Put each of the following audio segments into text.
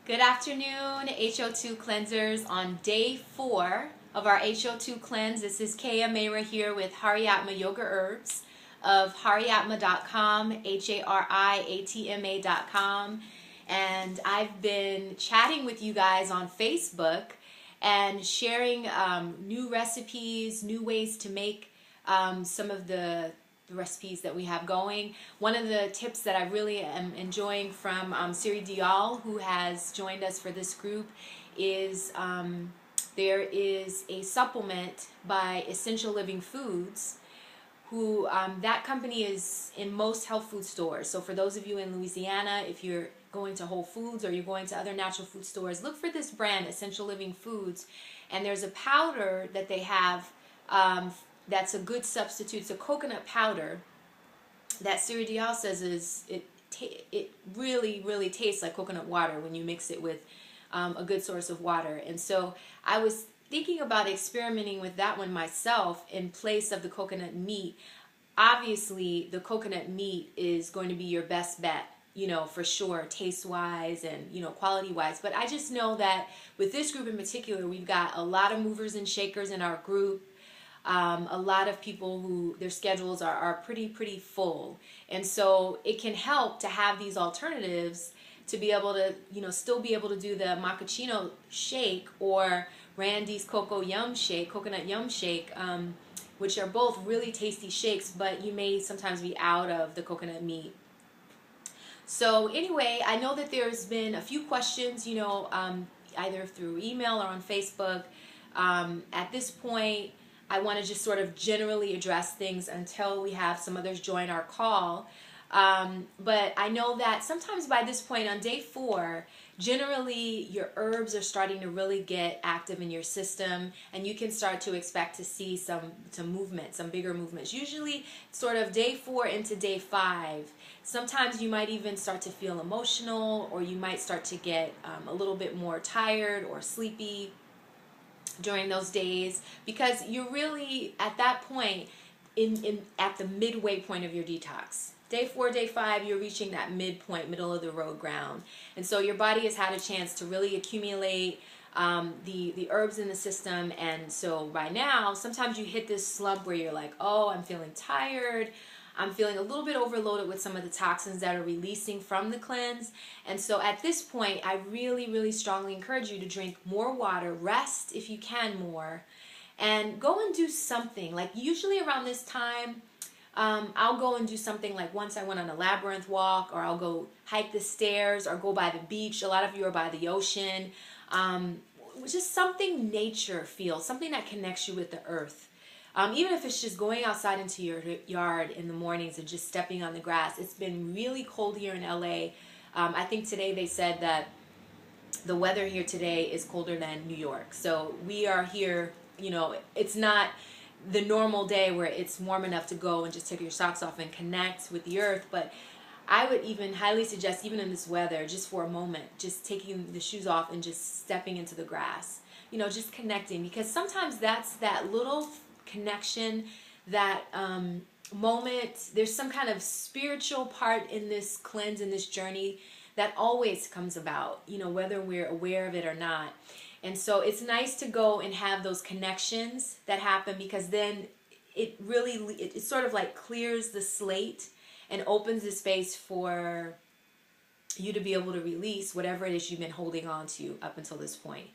Good afternoon, Ho2 cleansers. On day 4 of our Ho2 cleanse, this is Keya May here with Haryatma Yoga Herbs of haryatma.com, HARIATMA.com. And I've been chatting with you guys on Facebook and sharing new recipes, new ways to make some of the recipes that we have going. One of the tips that I really am enjoying from Siri Dial, who has joined us for this group, is there is a supplement by Essential Living Foods, who that company is in most health food stores. So for those of you in Louisiana, if you're going to Whole Foods or you're going to other natural food stores, look for this brand, Essential Living Foods. And there's a powder that they have that's a good substitute. It's a coconut powder that Siri Dial says it really tastes like coconut water when you mix it with a good source of water. And so I was thinking about experimenting with that one myself in place of the coconut meat. Obviously, the coconut meat is going to be your best bet, for sure, taste-wise and, quality-wise. But I just know that with this group in particular, we've got a lot of movers and shakers in our group. A lot of people who their schedules are pretty full, and so it can help to have these alternatives to be able to still be able to do the macchiato shake or Randy's coconut yum shake, which are both really tasty shakes, but you may sometimes be out of the coconut meat. So anyway, I know that there's been a few questions, either through email or on Facebook. At this point, I want to just sort of generally address things until we have some others join our call. But I know that sometimes by this point on day 4, generally your herbs are starting to really get active in your system, and you can start to expect to see some movement, some bigger movements. Usually sort of day 4 into day 5. Sometimes you might even start to feel emotional, or you might start to get a little bit more tired or sleepy during those days, because you're really at that point at the midway point of your detox. Day 4, day 5, you're reaching that midpoint, middle of the road ground, and so your body has had a chance to really accumulate the herbs in the system. And so right now, sometimes you hit this slump where you're like, oh, I'm feeling tired, I'm feeling a little bit overloaded with some of the toxins that are releasing from the cleanse. And so at this point, I really strongly encourage you to drink more water, rest if you can more, and go and do something. Like usually around this time, I'll go and do something. Like once I went on a labyrinth walk, or I'll go hike the stairs, or go by the beach. A lot of you are by the ocean. Just something nature feel, something that connects you with the earth. Even if it's just going outside into your yard in the mornings and just stepping on the grass. It's been really cold here in LA. I think today they said that the weather here today is colder than New York. So we are here, it's not the normal day where it's warm enough to go and just take your socks off and connect with the earth. But I would even highly suggest, even in this weather, just for a moment, just taking the shoes off and just stepping into the grass. Just connecting, because sometimes that's that little connection, that moment. There's some kind of spiritual part in this cleanse, in this journey, that always comes about, whether we're aware of it or not. And so it's nice to go and have those connections that happen, because then it sort of like clears the slate and opens the space for you to be able to release whatever it is you've been holding on to up until this point.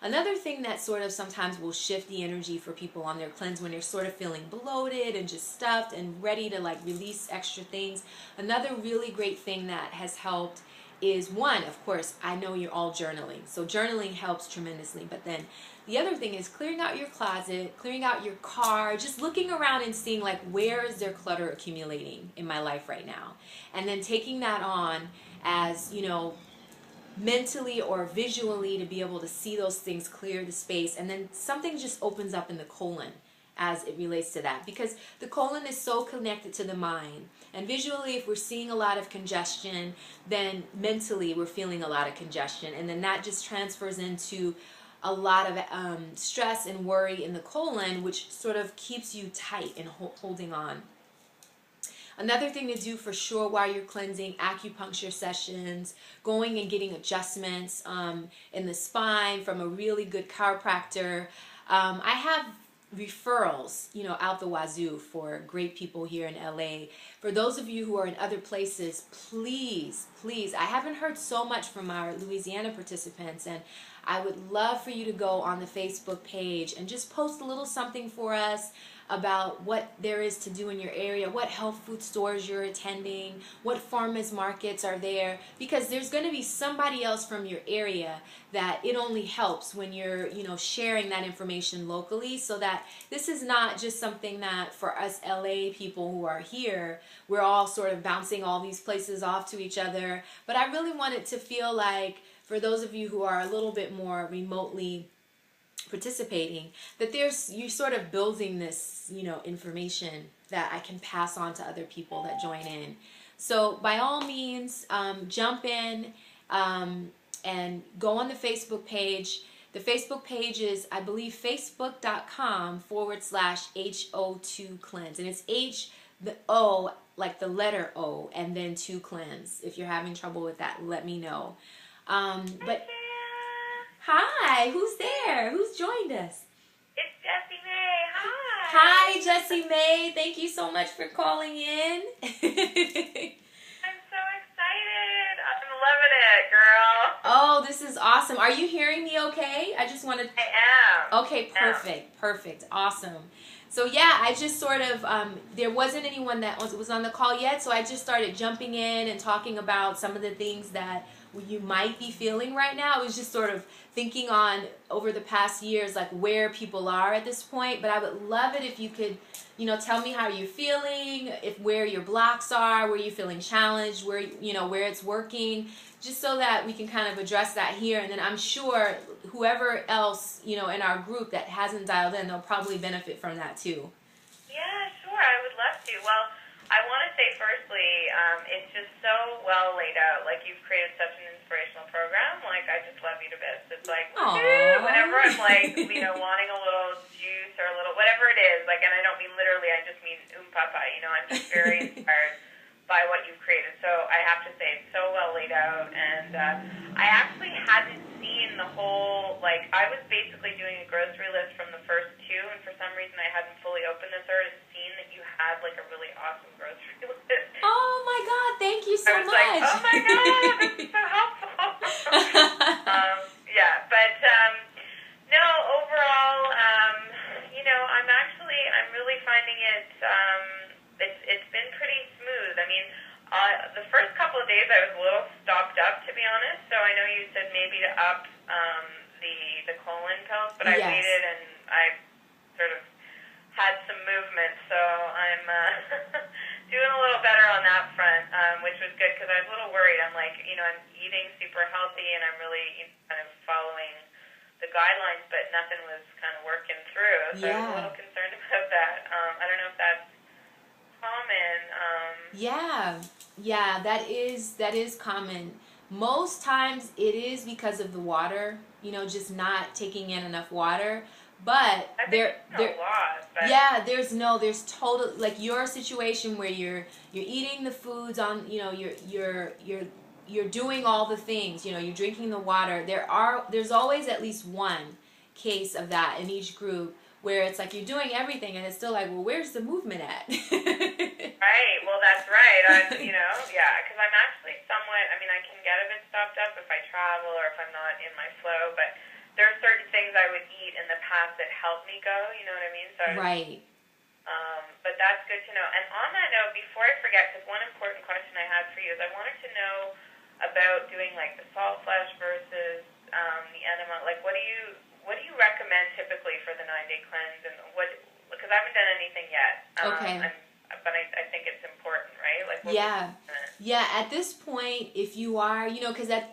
Another thing that sort of sometimes will shift the energy for people on their cleanse, when they're sort of feeling bloated and just stuffed and ready to like release extra things. Another really great thing that has helped is, one, of course, I know you're all journaling. So journaling helps tremendously. But then the other thing is clearing out your closet, clearing out your car, just looking around and seeing like, where is there clutter accumulating in my life right now? And then taking that on as, mentally or visually, to be able to see those things, clear the space, and then something just opens up in the colon as it relates to that, because the colon is so connected to the mind. And visually, if we're seeing a lot of congestion, then mentally we're feeling a lot of congestion, and then that just transfers into a lot of stress and worry in the colon, which sort of keeps you tight and holding on. Another thing to do for sure while you're cleansing, acupuncture sessions, going and getting adjustments in the spine from a really good chiropractor. I have referrals, out the wazoo for great people here in LA. For those of you who are in other places, please, please, I haven't heard so much from our Louisiana participants, and I would love for you to go on the Facebook page and just post a little something for us about what there is to do in your area, what health food stores you're attending, what farmers markets are there, because there's going to be somebody else from your area that it only helps when you're, sharing that information locally, so that this is not just something that for us LA people who are here, we're all sort of bouncing all these places off to each other. But I really want it to feel like, for those of you who are a little bit more remotely participating, that you're sort of building this information that I can pass on to other people that join in. So by all means, jump in and go on the Facebook page. The Facebook page is, I believe, facebook.com/Ho2 Cleanse, and it's H, the O, like the letter O, and then 2 Cleanse. If you're having trouble with that, let me know. But hi, who's there? Who's joined us? It's Jessie May. Hi. Hi, Jessie May. Thank you so much for calling in. I'm so excited. I'm loving it, girl. Oh, this is awesome. Are you hearing me okay? I just wanted... I am. Okay, perfect. Perfect. Awesome. So yeah, I just sort of, there wasn't anyone that was on the call yet, so I just started jumping in and talking about some of the things that you might be feeling right now. I was just sort of thinking on over the past years, like where people are at this point. But I would love it if you could, tell me how you're feeling, where your blocks are, where you're feeling challenged, where it's working, just so that we can kind of address that here. And then I'm sure whoever else, in our group that hasn't dialed in, they'll probably benefit from that too. Yeah, sure. I would love to. Well, I want to say firstly, it's just so well laid out. Like, you've created such an inspirational program. Like, I just love you to bits. It's like, whenever I'm like, wanting a little juice or a little, whatever it is, like, and I don't mean literally, I just mean papa, I'm just very inspired by what you've created. So I have to say, it's so well laid out. And I actually hadn't seen the whole, like, I was basically doing a grocery list from the first 2, and for some reason I hadn't fully opened this or seen that you had, like, a really awesome grocery list. Oh my God, thank you so much. I was like, oh my God, this is so helpful. No, overall, I'm really finding it's been pretty smooth. I mean, the first couple of days I was a little stopped up, to be honest, so I know you said maybe to up the colon pills, but I waited and I sort of had some movement, so I'm doing a little better on that front, which was good because I was a little worried. I'm like, I'm eating super healthy and I'm really kind of following the guidelines, but nothing was kind of working through, so I was a little concerned about that. I don't know if that's common. Yeah, that is common. Most times it is because of the water, just not taking in enough water. But there's total, like your situation where you're eating the foods on, you're doing all the things, you're drinking the water. There's always at least one case of that in each group where it's like you're doing everything and it's still like, well, where's the movement at? Right. Well, that's right. Because I'm actually somewhat, I can get a bit stopped up if I travel or if I'm not in my flow, but there are certain things I would eat in the past that help me go, you know what I mean? So right. But that's good to know. And on that note, before I forget, because one important question I had for you is I wanted to know about doing like the salt flesh versus the enema. Like, what do you recommend typically for the 9-day cleanse? And because I haven't done anything yet. Okay. But I think it's important, right? Like, yeah. At this point, if you are, because I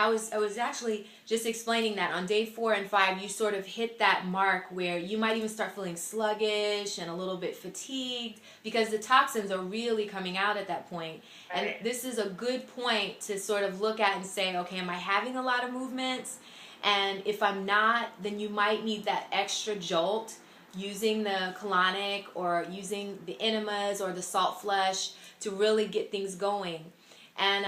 was actually just explaining that on day 4 and 5, you sort of hit that mark where you might even start feeling sluggish and a little bit fatigued because the toxins are really coming out at that point. Right. And this is a good point to sort of look at and say, okay, am I having a lot of movements? And if I'm not, then you might need that extra jolt using the colonic or using the enemas or the salt flesh to really get things going. And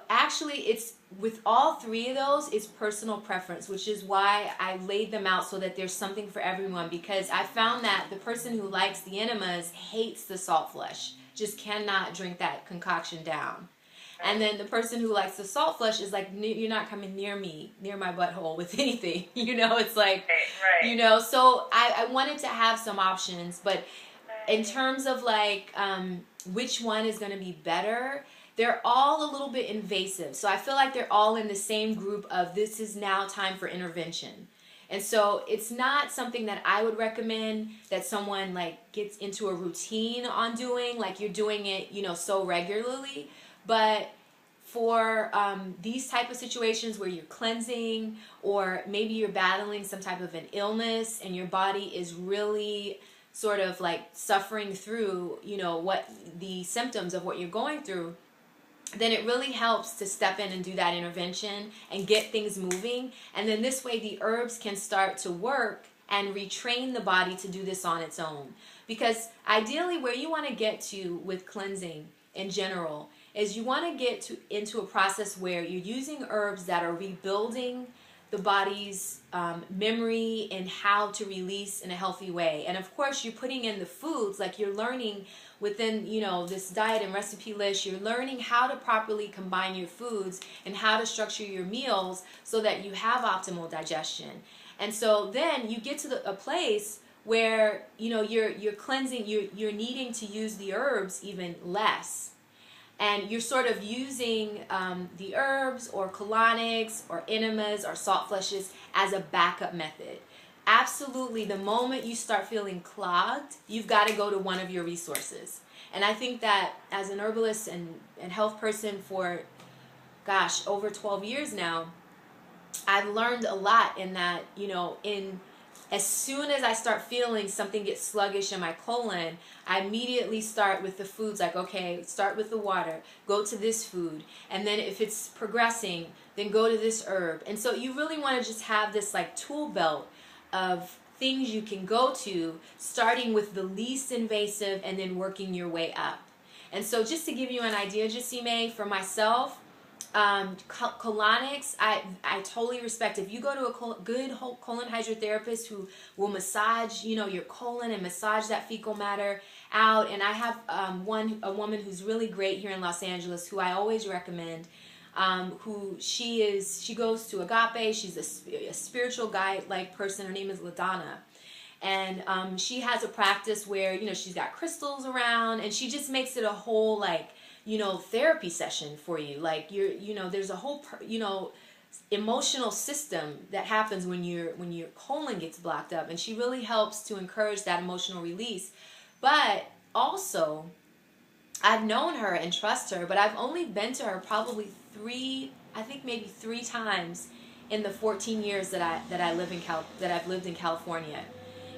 actually, it's with all three of those, it's personal preference, which is why I laid them out so that there's something for everyone. Because I found that the person who likes the enemas hates the salt flush, just cannot drink that concoction down. And then the person who likes the salt flush is like, you're not coming near me, near my butthole with anything. It's like, right. So I wanted to have some options. But in terms of like which one is going to be better, they're all a little bit invasive. So I feel like they're all in the same group of this is now time for intervention. And so it's not something that I would recommend that someone like gets into a routine on doing, like you're doing it, so regularly. But for these type of situations where you're cleansing, or maybe you're battling some type of an illness and your body is really sort of like suffering through, what the symptoms of what you're going through, then it really helps to step in and do that intervention and get things moving. And then this way the herbs can start to work and retrain the body to do this on its own. Because ideally where you want to get to with cleansing in general is you want to get into a process where you're using herbs that are rebuilding the body's memory and how to release in a healthy way. And of course you're putting in the foods, like you're learning within this diet and recipe list, you're learning how to properly combine your foods and how to structure your meals so that you have optimal digestion. And so then you get to a place where you're cleansing, you're needing to use the herbs even less. And you're sort of using the herbs or colonics or enemas or salt flushes as a backup method. Absolutely, the moment you start feeling clogged, you've got to go to one of your resources. And I think that as an herbalist and health person for, over 12 years now, I've learned a lot in that, as soon as I start feeling something get sluggish in my colon, I immediately start with the foods, like, okay, start with the water, go to this food, and then if it's progressing, then go to this herb. And so you really want to just have this like tool belt of things you can go to, starting with the least invasive and then working your way up. And so just to give you an idea, Jessie May, for myself, colonics, I totally respect. If you go to a good colon hydrotherapist who will massage, your colon and massage that fecal matter out. And I have a woman who's really great here in Los Angeles who I always recommend. She goes to Agape. She's a spiritual guide-like person. Her name is LaDonna. And she has a practice where, she's got crystals around, and she just makes it a whole like, therapy session for you. Like there's a whole, emotional system that happens when your colon gets blocked up, and she really helps to encourage that emotional release. But also, I've known her and trust her, but I've only been to her probably maybe three times in the 14 years that I've lived in California.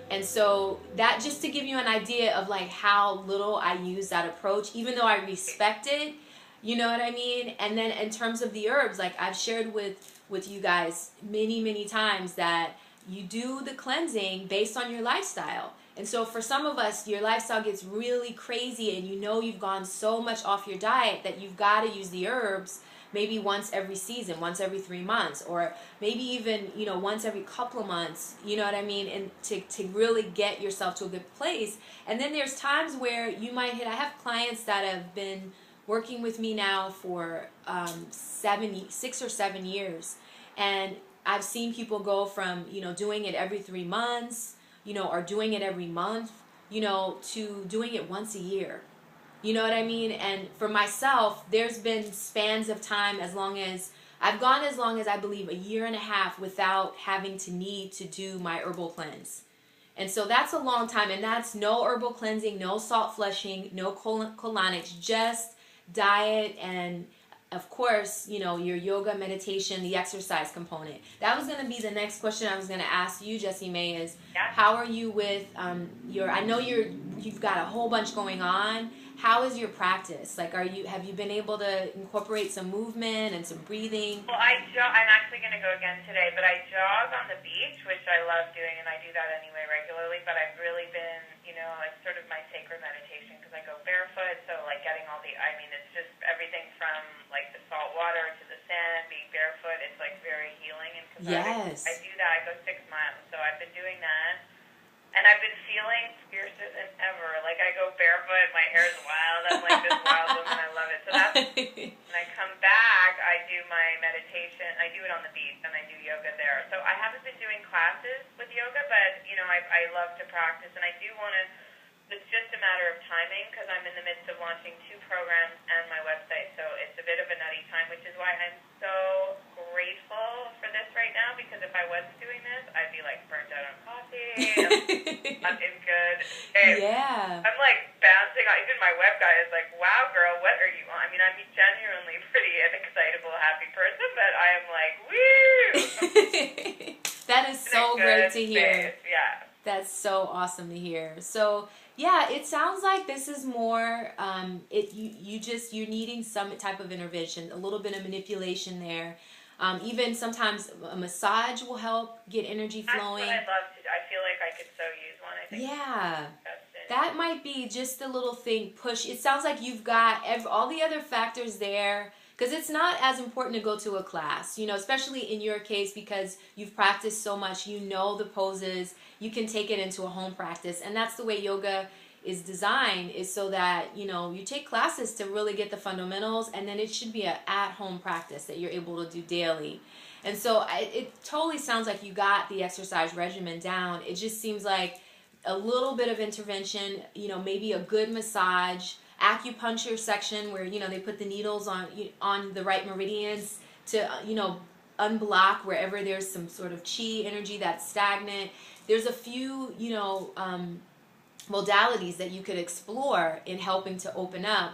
And so that, just to give you an idea of like how little I use that approach, even though I respect it, you know what I mean? And then in terms of the herbs, like I've shared with you guys many times that you do the cleansing based on your lifestyle. And so for some of us, your lifestyle gets really crazy and you've gone so much off your diet that you've got to use the herbs maybe once every season, once every 3 months, or maybe even, once every couple of months, you know what I mean? And to really get yourself to a good place. And then there's times where you might I have clients that have been working with me now for 6 or 7 years. And I've seen people go from, doing it every 3 months, or doing it every month, to doing it once a year. You know what I mean? And for myself, there's been spans of time as long as I believe 1.5 years without having to need to do my herbal cleanse. And so that's a long time, and that's no herbal cleansing, no salt flushing, no colonics, just diet and, of course, your yoga, meditation, the exercise component. That was going to be the next question I was going to ask you, Jessie May, is how are you with I know you've got a whole bunch going on. How is your practice? Like, have you been able to incorporate some movement and some breathing? Well, I'm actually going to go again today, but I jog on the beach, which I love doing, and I do that anyway regularly, but I've really been, it's sort of my sacred meditation because I go barefoot, so like getting all the because Yes. I do that. I go 6 miles, so I've been doing that. And I've been feeling fiercer than ever. Like, I go barefoot, my hair is wild. I'm like this wild woman. I love it. So that's, when I come back, I do my meditation. I do it on the beach, and I do yoga there. So I haven't been doing classes with yoga, but, you know, I love to practice, and I do want to, it's just a matter of timing, because I'm in the midst of launching 2 programs and my website, so it's a bit of a nutty time, which is why I'm so grateful for this right now, because if I wasn't doing this, I'd be, like, burnt out on coffee, I'm in good shape. Yeah. I'm, like, bouncing on, even my web guy is like, wow, girl, what are you on? I mean, I'm genuinely pretty an excitable, happy person, but I am like, woo! That is so great to hear. Space. Yeah. That's so awesome to hear. So yeah, it sounds like this is more you're needing some type of intervention, a little bit of manipulation there. Even sometimes a massage will help get energy flowing. That's what I'd love to do. I feel like I could so use one. I think yeah. That might be just a little thing push. It sounds like you've got all the other factors there, because it's not as important to go to a class, you know, especially in your case, because you've practiced so much, you know the poses, you can take it into a home practice. And that's the way yoga is designed, is so that, you know, you take classes to really get the fundamentals, and then it should be an at-home practice that you're able to do daily. And so it totally sounds like you got the exercise regimen down. It just seems like a little bit of intervention, you know, maybe a good massage, acupuncture section where, you know, they put the needles on the right meridians to, you know, unblock wherever there's some sort of chi energy that's stagnant. There's a few, you know, modalities that you could explore in helping to open up.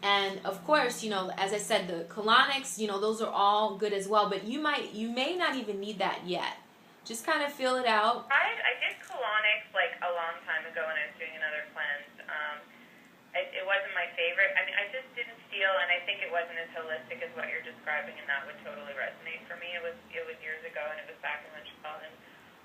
And of course, you know, as I said, the colonics, you know, those are all good as well, but you may not even need that yet. Just kind of feel it out. I did colonics like a long time ago when I was doing another cleanse. It wasn't my favorite. I mean, I just didn't feel, and I think it wasn't as holistic as what you're describing, and that would totally resonate for me. It was years ago, and it was back in Montreal, and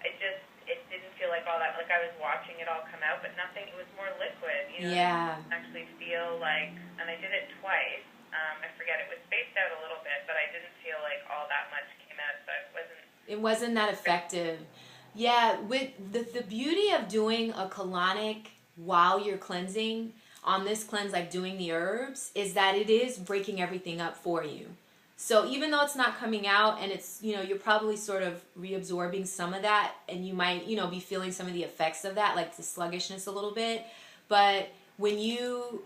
it didn't feel like all that. Like I was watching it all come out, but nothing. It was more liquid. You know, Yeah. I didn't actually feel like, and I did it twice. I forget, it was spaced out a little bit, but I didn't feel like all that much came out, so it wasn't that effective. Yeah, with the beauty of doing a colonic while you're cleansing, on this cleanse, like doing the herbs, is that it is breaking everything up for you. So even though it's not coming out, and it's, you know, you're probably sort of reabsorbing some of that, and you might, you know, be feeling some of the effects of that, like the sluggishness a little bit. But when you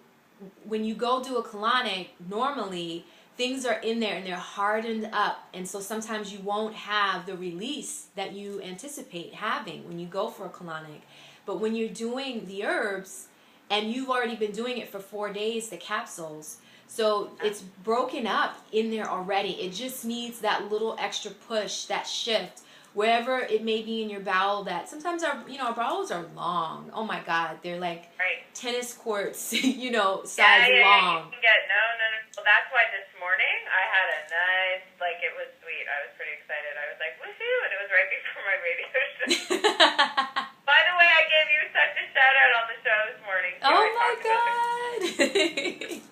go do a colonic, normally things are in there and they're hardened up, and so sometimes you won't have the release that you anticipate having when you go for a colonic. But when you're doing the herbs, and you've already been doing it for 4 days, the capsules, so it's broken up in there already. It just needs that little extra push, that shift, wherever it may be in your bowel. That sometimes our bowels are long. Oh my God, they're like tennis courts, you know, size long. You can get, no. Well, that's why this morning I had a nice, like, it was sweet. I was pretty excited. I was like, woohoo, and it was right before my radio show. By the way, I gave you such a shout out on the show this morning. Too. Oh my God.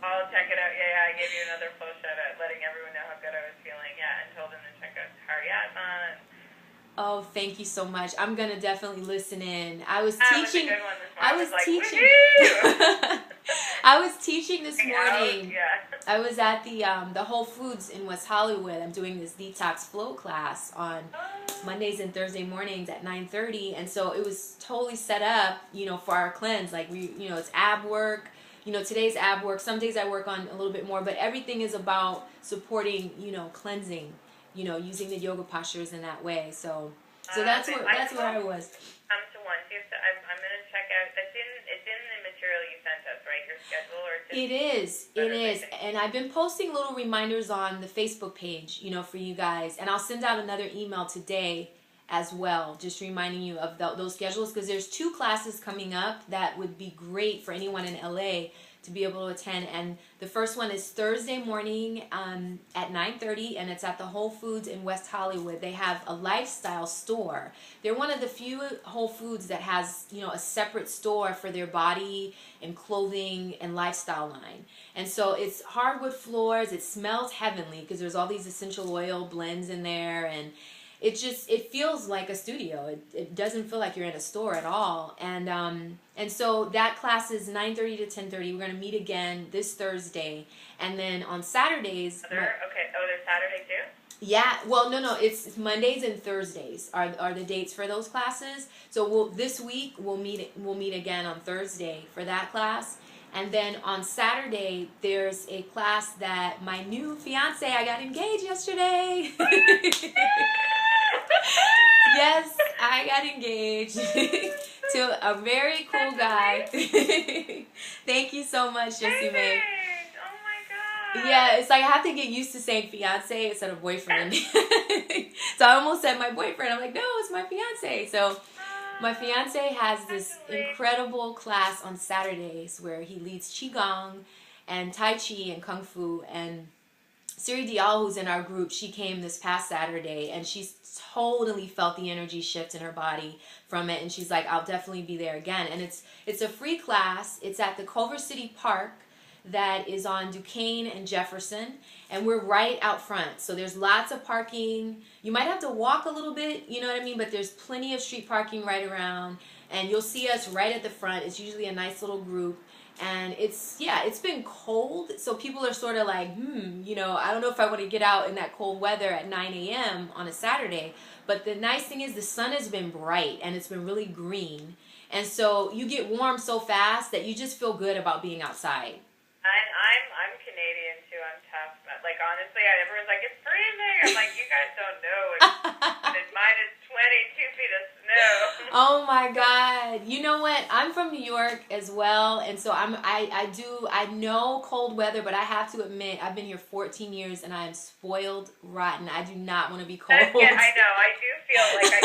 I'll check it out. Yeah, I gave you another full shout out, letting everyone know how good I was feeling. Yeah, and told them to check out Haryatma. Oh, thank you so much. I'm gonna definitely listen in. I was Was teaching. a good one this I morning. was like, teaching. I was teaching this morning. Yeah. I was at the Whole Foods in West Hollywood. I'm doing this detox flow class on Mondays and Thursday mornings at 9:30, and so it was totally set up, you know, for our cleanse. Like it's ab work. You know, today's ab work. Some days I work on a little bit more, but everything is about supporting, you know, cleansing. You know, using the yoga postures in that way. So that's where I was. Come to one. I'm gonna check out. It's in the material you sent us, right? Your schedule, or it is, and I've been posting little reminders on the Facebook page, you know, for you guys, and I'll send out another email today as well, just reminding you of those schedules, because there's 2 classes coming up that would be great for anyone in LA to be able to attend. And the first one is Thursday morning at 9:30, and it's at the Whole Foods in West Hollywood. They have a lifestyle store. They're one of the few Whole Foods that has, you know, a separate store for their body and clothing and lifestyle line. And so it's hardwood floors. It smells heavenly because there's all these essential oil blends in there, and it feels like a studio. It doesn't feel like you're in a store at all. And so that class is 9:30 to 10:30. We're going to meet again this Thursday. And then on Saturdays... Okay. Oh, there's Saturday too? Yeah, well, no, it's Mondays and Thursdays are the dates for those classes. So this week we'll meet again on Thursday for that class, and then on Saturday there's a class that my new fiance, I got engaged yesterday. Yes, I got engaged to a very cool guy. Thank you so much, Jessie May. Yeah, it's like I have to get used to saying fiance instead of boyfriend. So I almost said my boyfriend. I'm like, no, it's my fiance. So my fiance has this incredible class on Saturdays where he leads Qigong and Tai Chi and Kung Fu. And Siri Dial, who's in our group, she came this past Saturday and she's totally felt the energy shift in her body from it. And she's like, I'll definitely be there again. And it's a free class. It's at the Culver City Park that is on Duquesne and Jefferson, and we're right out front. So there's lots of parking. You might have to walk a little bit, you know what I mean, but there's plenty of street parking right around, and you'll see us right at the front. It's usually a nice little group, and it's been cold, so people are sort of like, you know, I don't know if I want to get out in that cold weather at 9 a.m. on a Saturday, but the nice thing is the sun has been bright, and it's been really green, and so you get warm so fast that you just feel good about being outside. I'm Canadian too. I'm tough. But like honestly, everyone's like it's freezing. I'm like, you guys don't know. It's minus 22 feet of snow. Oh my God! You know what? I'm from New York as well, and so I know cold weather, but I have to admit I've been here 14 years and I am spoiled rotten. I do not want to be cold. Yeah, I know. I do feel like I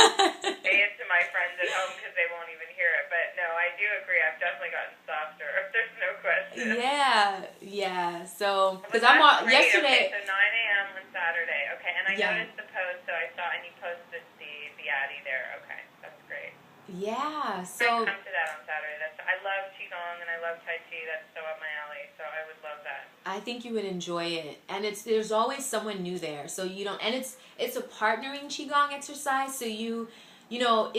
say it to my friends at home because they won't even hear it. But no, I do agree. I've definitely gotten softer. There's no question. Yeah. So because yesterday. Okay, so 9 a.m. on Saturday. Okay, and I noticed the post, so I saw, and you posted the Addy there. Okay, that's great. Yeah. So I come to that on Saturday. I love Qigong and I love Tai Chi. That's so up my alley. So I would love that. I think you would enjoy it, and there's always someone new there, so you don't. And it's a partnering Qigong exercise, so you know,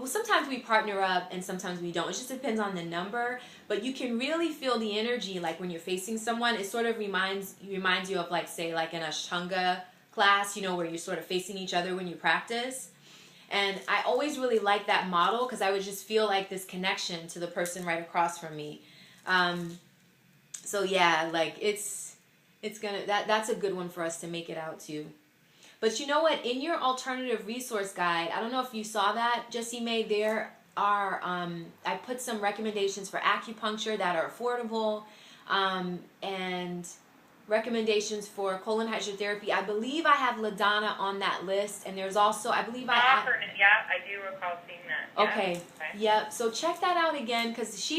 sometimes we partner up and sometimes we don't. It just depends on the number, but you can really feel the energy, like when you're facing someone. It sort of reminds you of, like, say, like an Ashtanga class, you know, where you're sort of facing each other when you practice. And I always really like that model because I would just feel like this connection to the person right across from me. So yeah, like that's a good one for us to make it out to. But you know what? In your alternative resource guide, I don't know if you saw that, Jessie May, there are, I put some recommendations for acupuncture that are affordable, and recommendations for colon hydrotherapy. I believe I have LaDonna on that list, and there's also, I believe yeah, I do recall seeing that. Yeah. Okay. Yep. So check that out again, because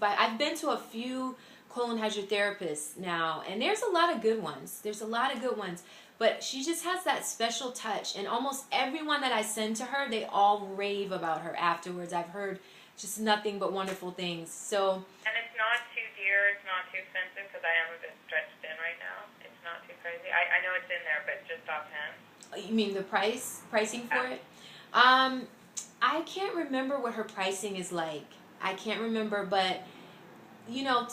I've been to a few colon hydrotherapists now, and there's a lot of good ones. But she just has that special touch, and almost everyone that I send to her, they all rave about her afterwards. I've heard just nothing but wonderful things. So. And it's not too dear, it's not too expensive, because I am a bit stretched thin right now. It's not too crazy. I know it's in there, but just offhand. You mean the pricing for it? I can't remember what her pricing is like. I can't remember, but you know,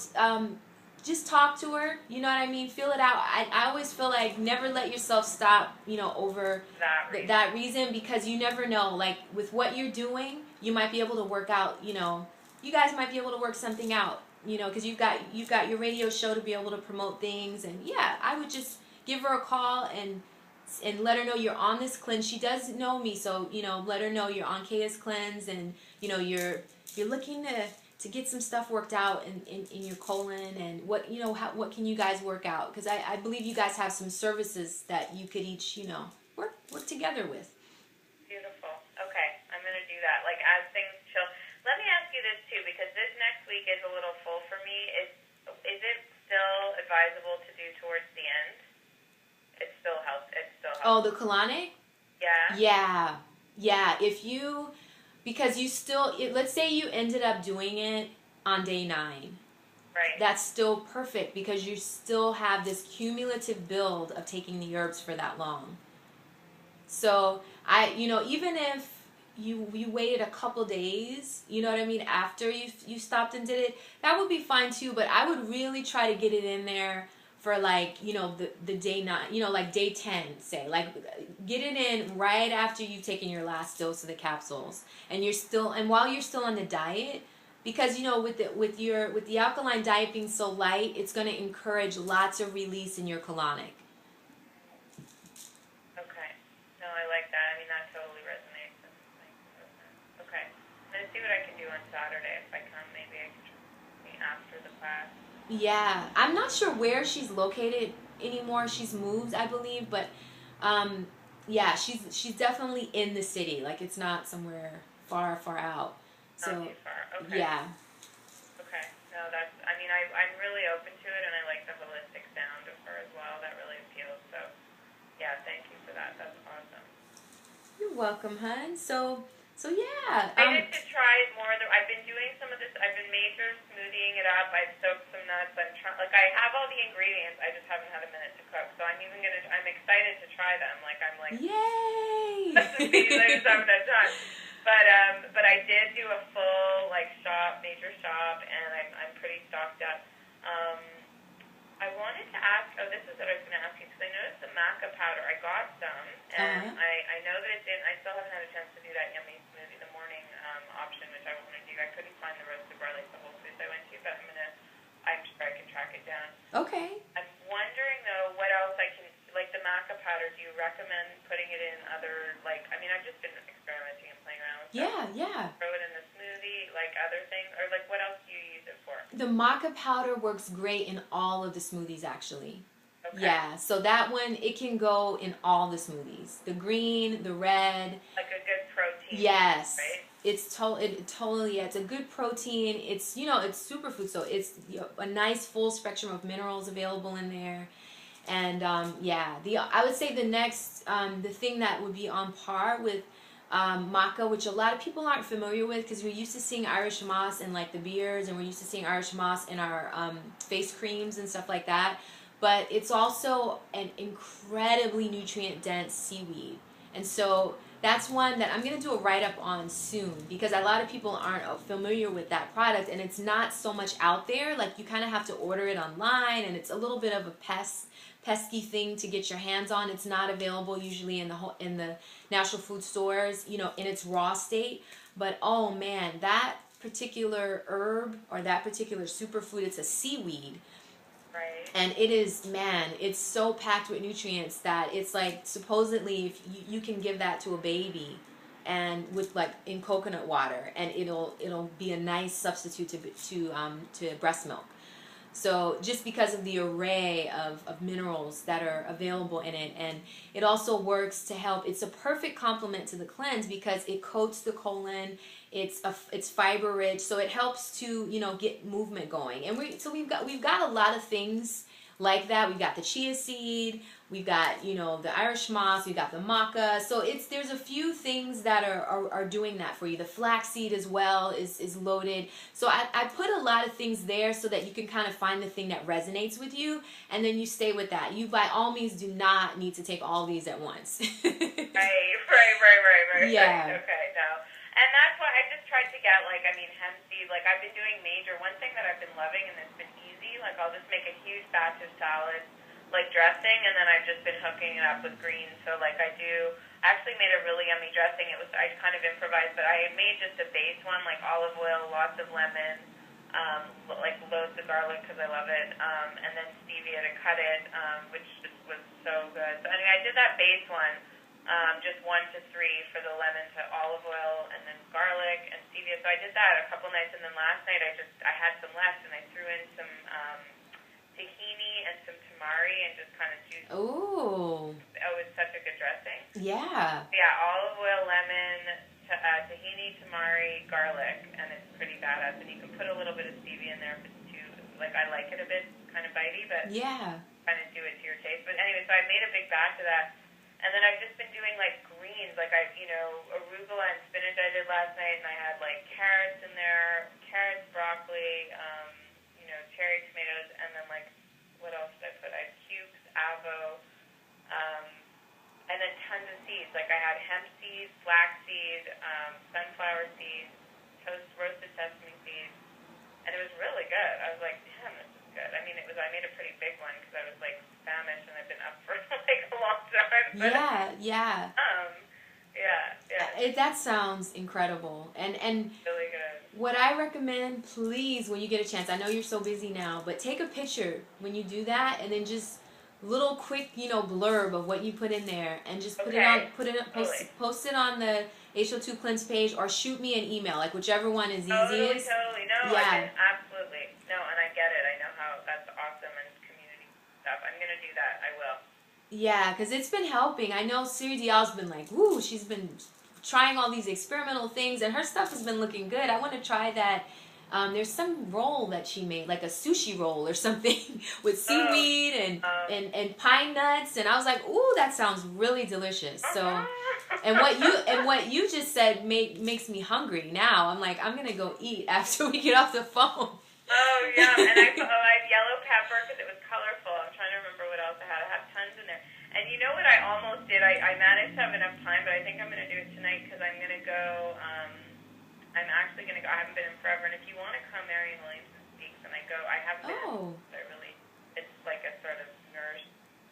just talk to her, you know what I mean? Feel it out. I always feel like never let yourself stop, you know, over that reason, because you never know. Like, with what you're doing, you might be able to work out, you know, you guys might be able to work something out, you know, because you've got your radio show to be able to promote things. And yeah, I would just give her a call and let her know you're on this cleanse. She does know me, so, you know, let her know you're on Keya's cleanse, and, you know, you're looking to get some stuff worked out in your colon, and what can you guys work out, because I believe you guys have some services that you could each, you know, work together with. Beautiful. Okay, I'm going to do that. Like, as things chill. Let me ask you this too, because this next week is a little full for me. Is it still advisable to do towards the end? It still helps. Oh, the colonic? Yeah. Yeah. Because you still, let's say you ended up doing it on day 9. Right. That's still perfect, because you still have this cumulative build of taking the herbs for that long. So even if you waited a couple days, you know what I mean, after you stopped and did it, that would be fine too. But I would really try to get it in there for like the day 9, like day 10, say, like get it in right after you've taken your last dose of the capsules, and while you're still on the diet, because with the alkaline diet being so light, it's going to encourage lots of release in your colonic. Okay. No, I like that. I mean, that totally resonates. Okay. I'm going to see what I can do on Saturday. If I come, maybe I can try after the class. Yeah. I'm not sure where she's located anymore. She's moved, I believe, but yeah, she's definitely in the city. Like, it's not somewhere far out. So, not too far. Okay. Yeah. Okay. No, I'm really open to it, and I like the holistic sound of her as well. That really appeals. So, yeah, thank you for that. That's awesome. You're welcome, hun. So yeah. I need to try more. I've been doing some of this. I've been major smoothieing it up. I've soaked some nuts. I'm trying. Like, I have all the ingredients. I just haven't had a minute to cook. So I'm excited to try them. Like, I'm like, yay! I just haven't had time. But I did do a full major shop, and I'm pretty stocked up. I wanted to ask. Oh, this is what I was going to ask you, because I noticed the maca powder. I got some, and I know that it didn't. I still haven't had a chance to do that yummy smoothie, the morning option, which I want to do. I couldn't find the roasted garlic, the Whole Foods I went to, but I'm sure I can track it down. Okay. I'm wondering though, what else I can, like the maca powder. Do you recommend putting it in other, I've just been experimenting and playing around with stuff. Yeah. Throw it in the smoothie, like other things, or like what else do you use it for? The maca powder works great in all of the smoothies, actually. Okay. Yeah, so that one, it can go in all the smoothies. The green, the red. Like a good protein. Yes. Right? It's totally, it's a good protein. It's, it's superfood, so it's a nice full spectrum of minerals available in there. And I would say the next, the thing that would be on par with maca, which a lot of people aren't familiar with, because we're used to seeing Irish moss in like the beers, and we're used to seeing Irish moss in our face creams and stuff like that. But it's also an incredibly nutrient dense seaweed, and so that's one that I'm going to do a write-up on soon, because a lot of people aren't familiar with that product, and it's not so much out there. Like, you kind of have to order it online, and it's a little bit of a pesky thing to get your hands on. It's not available usually in the natural food stores, in its raw state. But oh man, that particular herb or that particular superfood, it's a seaweed. Right. And it is, man, it's so packed with nutrients that it's like, supposedly, if you can give that to a baby, and with in coconut water, and it'll be a nice substitute to breast milk. So just because of the array of minerals that are available in it, and it also works to help. It's a perfect complement to the cleanse because it coats the colon. It's fiber rich, so it helps to get movement going. And we've got a lot of things like that. We've got the chia seed, we've got the Irish moss, we've got the maca. So there's a few things that are doing that for you. The flaxseed as well is loaded. So I put a lot of things there so that you can kind of find the thing that resonates with you, and then you stay with that. You by all means do not need to take all these at once. Right. Yeah. Okay, no. And that's why I just tried to get hemp seed. I've been doing major. One thing that I've been loving, and it's been easy, I'll just make a huge batch of salad, dressing, and then I've just been hooking it up with greens. So I actually made a really yummy dressing. I kind of improvised, but I made just a base one, olive oil, lots of lemon, loads of garlic because I love it, and then stevia to cut it, which just was so good. So anyway, I did that base one, just 1 to 3 for the lemon to olive oil, and then garlic and stevia. So I did that a couple nights, and then last night I had some left, and I threw in some tahini and some tamari and just kind of juiced. Ooh. Oh, it's such a good dressing. Yeah. Yeah, olive oil, lemon, tahini, tamari, garlic, and it's pretty badass. And you can put a little bit of stevia in there if it's too, I like it a bit kind of bitey, but yeah, kind of do it to your taste. But anyway, so I made a big batch of that. And then I've just been doing greens, arugula and spinach I did last night, and I had carrots in there, broccoli, cherry tomatoes, and then what else did I put? I had cubes, avo, and then tons of seeds. Like I had hemp seeds, flaxseed, sunflower seeds, roasted sesame seeds, and it was really good. I was like, damn, this is good. I mean, I made a pretty big one because I was like famished and I've been up for like a long time. But, yeah. That sounds incredible. And really good. What I recommend, please, when you get a chance, I know you're so busy now, but take a picture when you do that, and then just little quick, blurb of what you put in there, and just post it on the Ho2 Cleanse page, or shoot me an email, like whichever one is easiest. Totally. No, yeah. Absolutely. No, and I get it. I know how that's awesome and community stuff. I'm gonna do that. I will. Yeah, because it's been helping. I know Siri Dial's been like, woo, she's been trying all these experimental things, and her stuff has been looking good. I want to try that. There's some roll that she made, like a sushi roll or something with seaweed and pine nuts, and I was like, ooh, that sounds really delicious. So, and what you just said makes me hungry now. I'm like, I'm gonna go eat after we get off the phone. Oh yeah, and I had yellow pepper because it was colorful. I'm trying to remember what else I had. I have tons in there. And you know what I almost did? I managed to have enough time, but I think I'm going to do it tonight because I'm going to go, I'm actually going to go, I haven't been in forever, and if you want to come, Marion Williamson speaks, and I haven't been, it's like a sort of nourish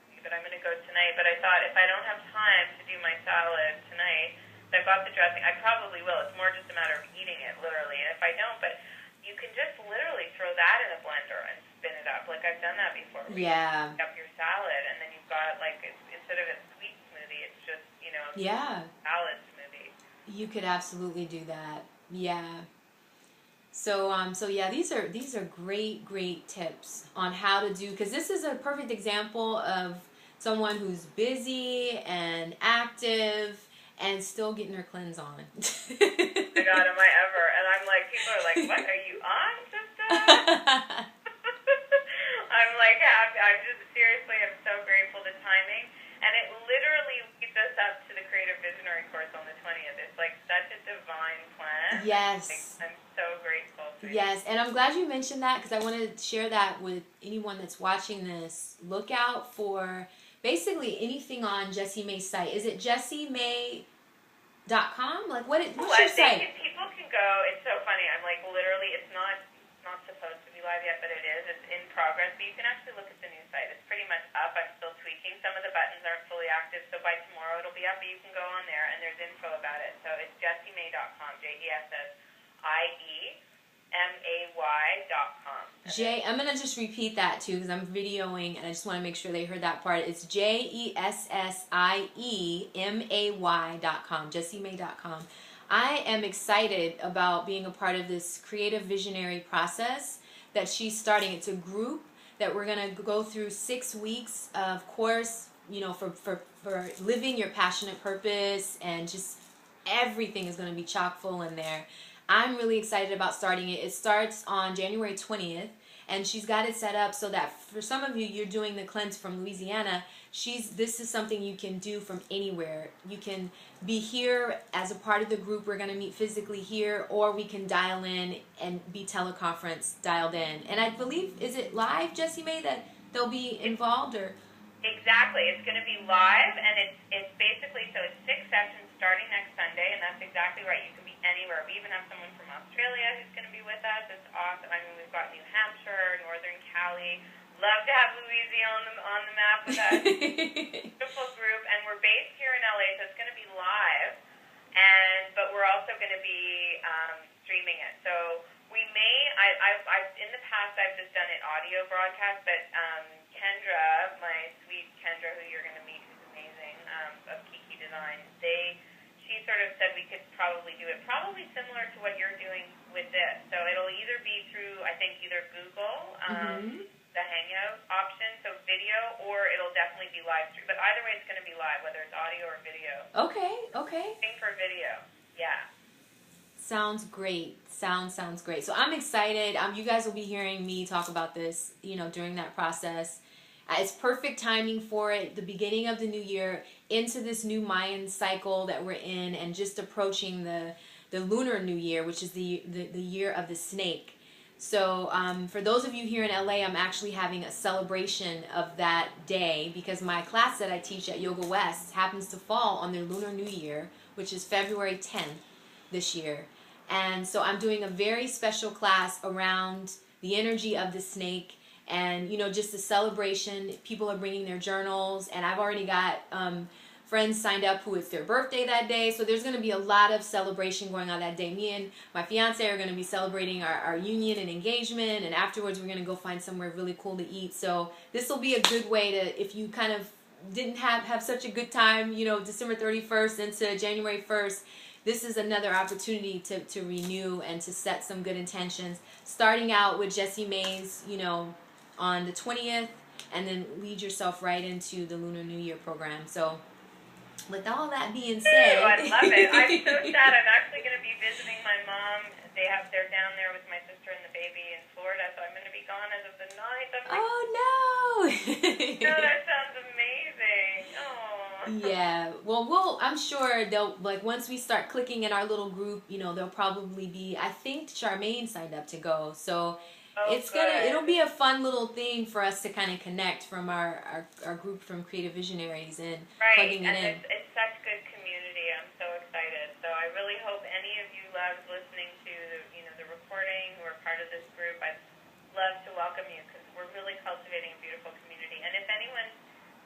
me, but I'm going to go tonight, but I thought if I don't have time to do my salad tonight, so I bought the dressing, I probably will, it's more just a matter of eating it, literally, and if I don't, but you can just literally throw that in a blender and spin it up, like I've done that before. Yeah. Up your salad, and then you've got like instead of a sweet smoothie, it's just salad smoothie. You could absolutely do that. Yeah. So yeah, these are great tips on how to do, because this is a perfect example of someone who's busy and active and still getting her cleanse on. My God, am I ever? And I'm like, people are like, what are you on, sister? I'm like, I'm just seriously, I'm so grateful to timing. And it literally leads us up to the Creative Visionary course on the 20th. It's like such a divine plan. Yes. I'm so grateful. Yes, and I'm glad you mentioned that, because I want to share that with anyone that's watching this. Look out for basically anything on Jessie May's site. Is it jessiemay.com? Like, what's your site? People can go. It's so funny. I'm like, literally, it's not supposed to be live yet, but it is. It's in progress. But you can actually look at the new site. It's pretty much up. I'm still tweaking. Some of the buttons aren't fully active, so by tomorrow it'll be up. But you can go on there, and there's info about it. So it's jessiemay.com. JESSIEMAY.com. I'm going to just repeat that too, because I'm videoing, and I just want to make sure they heard that part. It's JESSIEMAY.com, jessiemay.com. I am excited about being a part of this creative visionary process that she's starting. It's a group that we're going to go through 6 weeks of course, for living your passionate purpose, and just everything is going to be chock full in there. I'm really excited about starting it. It starts on January 20th, and she's got it set up so that for some of you, you're doing the cleanse from Louisiana. This is something you can do from anywhere. You can be here as a part of the group. We're going to meet physically here, or we can dial in and be teleconference dialed in. And I believe, is it live, Jessie May, that they'll be involved, or? Exactly. It's going to be live, and it's basically, so it's 6 sessions starting next Sunday, and that's exactly right. You can be anywhere. We even have someone from Australia who's going to be with us. It's awesome. I mean, we've got New Hampshire, Northern Cali. Love to have Louisiana on the map with us. Beautiful group, and we're based here in LA, so it's going to be live, but we're also going to be streaming it. So we may, I've in the past I've just done it audio broadcast, but Kendra, my sweet Kendra, who you're going to meet, who's amazing, of Kiki Design, she sort of said we could probably do it probably similar to what you're doing with this. So it'll either be through, I think, either Google, the Hangout option, so video, or it'll definitely be live stream. But either way, it's going to be live, whether it's audio or video. Okay. Thing for video, yeah. Sounds great. Sounds great. So I'm excited. You guys will be hearing me talk about this, during that process. It's perfect timing for it, the beginning of the new year, into this new Mayan cycle that we're in, and just approaching the lunar new year, which is the year of the snake. So for those of you here in LA, I'm actually having a celebration of that day because my class that I teach at Yoga West happens to fall on their Lunar New Year, which is February 10th this year. And so I'm doing a very special class around the energy of the snake and, you know, just a celebration. People are bringing their journals, and I've already got friends signed up who it's their birthday that day. So there's going to be a lot of celebration going on that day. Me and my fiance are going to be celebrating our union and engagement, and afterwards we're going to go find somewhere really cool to eat. So this will be a good way to, if you kind of didn't have such a good time, you know, December 31st into January 1st, this is another opportunity to renew and to set some good intentions. Starting out with Jessie May's, you know, on the 20th, and then lead yourself right into the Lunar New Year program. So with all that being said, I love it. I'm so sad. I'm actually going to be visiting my mom. They're down there with my sister and the baby in Florida, so I'm going to be gone as of the 9th. I'm like, oh no! no, that sounds amazing. Oh. Yeah. Well, I'm sure they'll, like, once we start clicking in our little group, you know, there'll probably be, I think Charmaine signed up to go, so it'll be a fun little thing for us to kind of connect from our group from Creative Visionaries and plugging it in. It's such good community. I'm so excited. So I really hope any of you loves listening to the recording who are part of this group. I'd love to welcome you because we're really cultivating a beautiful community. And if anyone,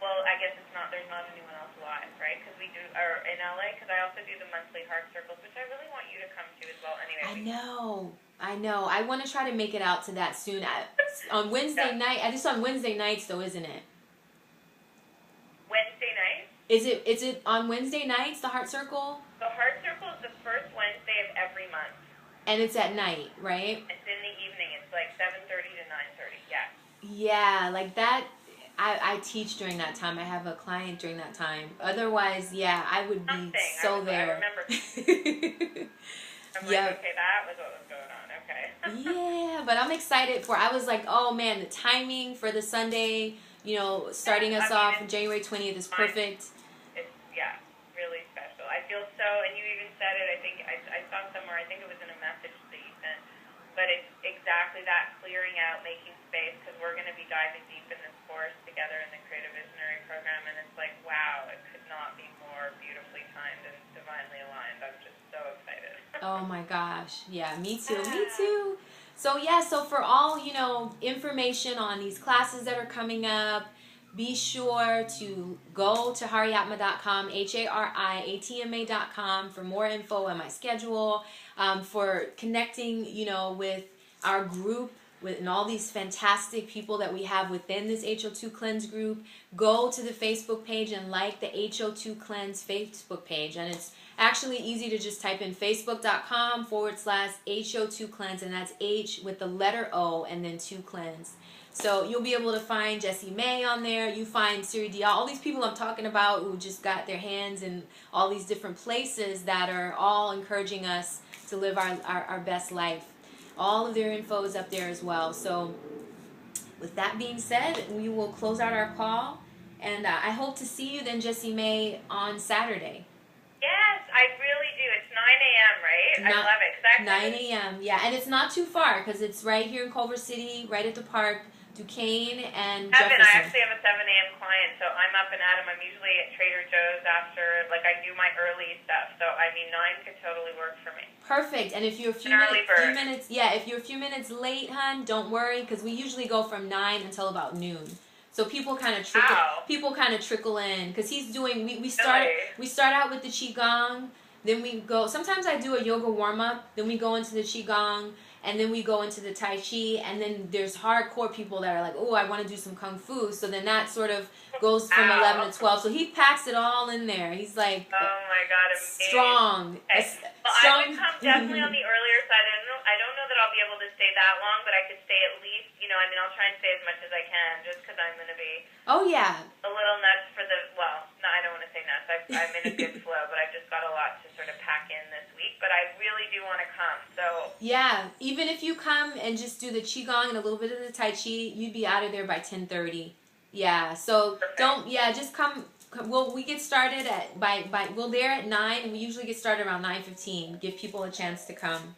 well, I guess there's not anyone else live, right? Because we do, or in LA, because I also do the monthly heart circles, which I really want you to come to as well. Anyway, I know. I want to try to make it out to that soon. On Wednesday night, it's on Wednesday nights though, isn't it? Wednesday night? Is it on Wednesday nights, the Heart Circle? The Heart Circle is the first Wednesday of every month. And it's at night, right? It's in the evening. It's like 7:30 to 9:30, yeah. Yeah, like that. I teach during that time. I have a client during that time. Otherwise, yeah, I would be there. I remember. I'm yeah. like, okay, that was what was going on. Okay. Yeah, but I'm excited I was like, oh man, the timing for the Sunday, you know, starting us off on January 20th is perfect. It's, really special. I feel so, and you even said it, I think, I saw somewhere, I think it was in a message that you sent, but it's exactly that, clearing out, making space, because we're going to be diving deep in this course together in the Creative Visionary program, and it's like, wow, it could not be more beautifully timed and divinely aligned. I'm just so excited. Oh my gosh. Yeah, me too. Me too. So so for all, information on these classes that are coming up, be sure to go to hariatma.com, hariatma.com for more info on my schedule, for connecting, with our group, and all these fantastic people that we have within this Ho2 Cleanse group. Go to the Facebook page and like the Ho2 Cleanse Facebook page. And it's actually easy to just type in facebook.com/Ho2 Cleanse, and that's H with the letter O and then 2 Cleanse. So you'll be able to find Jessie May on there. You find Siri Dia, all these people I'm talking about who just got their hands in all these different places that are all encouraging us to live our best life. All of their info is up there as well. So with that being said, we will close out our call. And I hope to see you then, Jessie May, on Saturday. Yes, I really do. It's 9 a.m., right? I love it. 9 a.m., yeah. And it's not too far because it's right here in Culver City, right at the park, Duquesne and Jefferson. I actually have a 7 a.m. client, so I'm up and at 'em. I'm usually at Trader Joe's after, I do my early stuff. So, 9 could totally work for me. Perfect. And if you're a few minutes late, hon, don't worry, because we usually go from 9 until about noon. So people kind of trickle in, because he's doing. We start out with the qigong, then we go. Sometimes I do a yoga warm up, then we go into the qigong, and then we go into the tai chi, and then there's hardcore people that are like, oh, I want to do some kung fu. So then that sort of goes from 11 to 12. So he packs it all in there. He's like, oh my God, amazing. Strong. Okay. I would come definitely on the earlier side. I don't know that I'll be able to stay that long, but I could stay at least, I'll try and stay as much as I can, just because I'm going to be a little nuts for no, I don't want to say nuts. I'm in a good flow, but I've just got a lot to sort of pack in this week, but I really do want to come, so. Yeah, even if you come and just do the qigong and a little bit of the tai chi, you'd be out of there by 10:30. Yeah, so just come. Well, we get started we're there at 9, and we usually get started around 9:15. Give people a chance to come.